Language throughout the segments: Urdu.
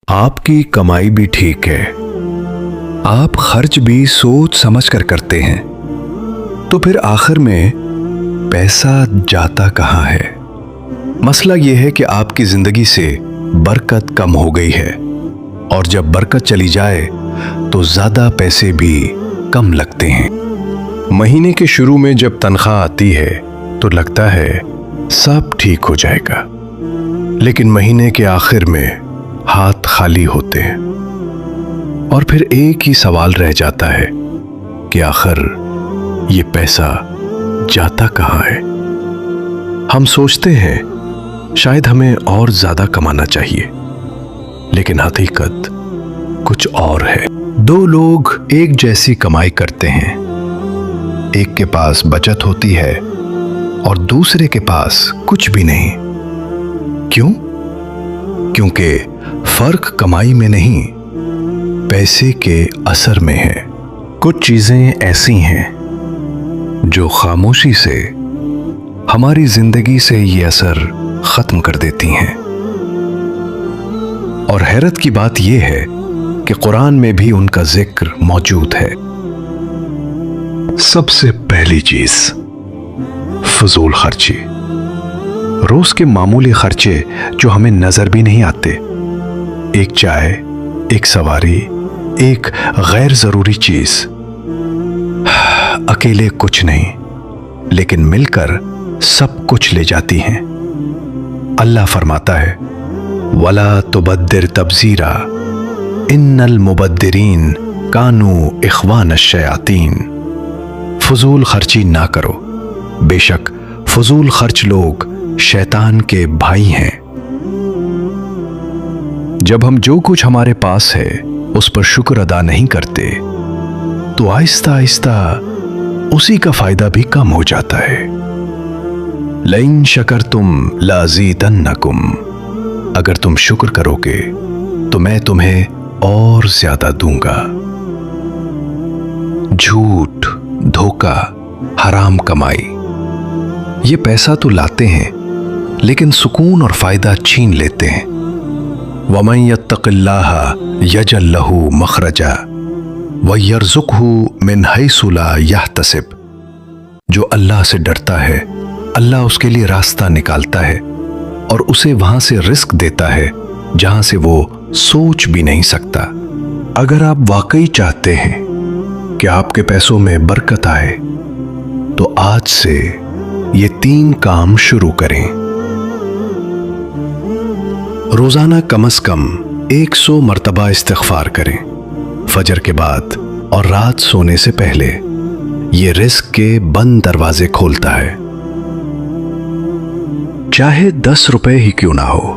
آپ کی کمائی بھی ٹھیک ہے، آپ خرچ بھی سوچ سمجھ کر کرتے ہیں، تو پھر آخر میں پیسہ جاتا کہاں ہے؟ مسئلہ یہ ہے کہ آپ کی زندگی سے برکت کم ہو گئی ہے، اور جب برکت چلی جائے تو زیادہ پیسے بھی کم لگتے ہیں۔ مہینے کے شروع میں جب تنخواہ آتی ہے تو لگتا ہے سب ٹھیک ہو جائے گا، لیکن مہینے کے آخر میں ہاتھ خالی ہوتے ہیں، اور پھر ایک ہی سوال رہ جاتا ہے کہ آخر یہ پیسہ جاتا کہاں ہے؟ ہم سوچتے ہیں شاید ہمیں اور زیادہ کمانا چاہیے، لیکن حقیقت کچھ اور ہے۔ دو لوگ ایک جیسی کمائی کرتے ہیں، ایک کے پاس بچت ہوتی ہے اور دوسرے کے پاس کچھ بھی نہیں۔ کیوں؟ کیونکہ فرق کمائی میں نہیں، پیسے کے اثر میں ہے۔ کچھ چیزیں ایسی ہیں جو خاموشی سے ہماری زندگی سے یہ اثر ختم کر دیتی ہیں، اور حیرت کی بات یہ ہے کہ قرآن میں بھی ان کا ذکر موجود ہے۔ سب سے پہلی چیز فضول خرچی۔ روز کے معمولی خرچے جو ہمیں نظر بھی نہیں آتے، ایک چائے، ایک سواری، ایک غیر ضروری چیز، اکیلے کچھ نہیں لیکن مل کر سب کچھ لے جاتی ہیں۔ اللہ فرماتا ہے وَلَا تُبَدِّرْ تَبْذِيرًا إِنَّ الْمُبَدِّرِينَ كَانُوا إِخْوَانَ الشَّيَاطِينَ۔ فضول خرچی نہ کرو، بے شک فضول خرچ لوگ شیطان کے بھائی ہیں۔ جب ہم جو کچھ ہمارے پاس ہے اس پر شکر ادا نہیں کرتے تو آہستہ آہستہ اسی کا فائدہ بھی کم ہو جاتا ہے۔ لَإِن شَكَرْتُمْ لَأَزِيدَنَّكُمْ، اگر تم شکر کرو گے تو میں تمہیں اور زیادہ دوں گا۔ جھوٹ، دھوکہ، حرام کمائی، یہ پیسہ تو لاتے ہیں لیکن سکون اور فائدہ چھین لیتے ہیں۔ وَمَن يَتَّقِ اللَّهَ يَجْعَل لَّهُ مَخْرَجًا وَيَرْزُقْهُ مِنْ حَيْثُ لَا يَحْتَسِبُ، جو اللہ سے ڈرتا ہے اللہ اس کے لیے راستہ نکالتا ہے اور اسے وہاں سے رزق دیتا ہے جہاں سے وہ سوچ بھی نہیں سکتا۔ اگر آپ واقعی چاہتے ہیں کہ آپ کے پیسوں میں برکت آئے تو آج سے یہ 3 کام شروع کریں۔ روزانہ کم از کم 100 مرتبہ استغفار کریں، فجر کے بعد اور رات سونے سے پہلے۔ یہ رزق کے بند دروازے کھولتا ہے، چاہے 10 روپے ہی کیوں نہ ہو،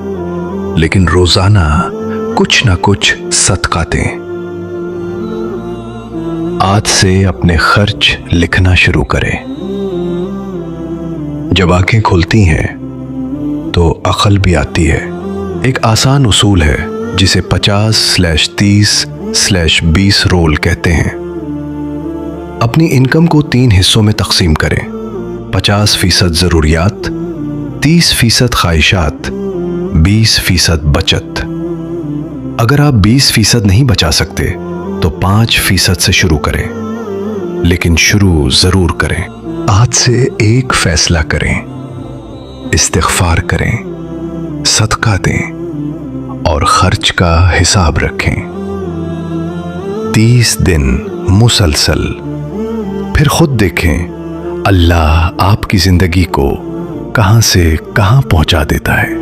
لیکن روزانہ کچھ نہ کچھ صدقہ دیں۔ آج سے اپنے خرچ لکھنا شروع کریں۔ جب آنکھیں کھلتی ہیں تو عقل بھی آتی ہے۔ ایک آسان اصول ہے جسے 50/30/20 رول کہتے ہیں۔ اپنی انکم کو 3 حصوں میں تقسیم کریں، 50% ضروریات، 30% خواہشات، 20% بچت۔ اگر آپ 20% نہیں بچا سکتے تو 5% سے شروع کریں، لیکن شروع ضرور کریں۔ آج سے ایک فیصلہ کریں، استغفار کریں، صدقہ دیں اور خرچ کا حساب رکھیں۔ 30 دن مسلسل، پھر خود دیکھیں اللہ آپ کی زندگی کو کہاں سے کہاں پہنچا دیتا ہے۔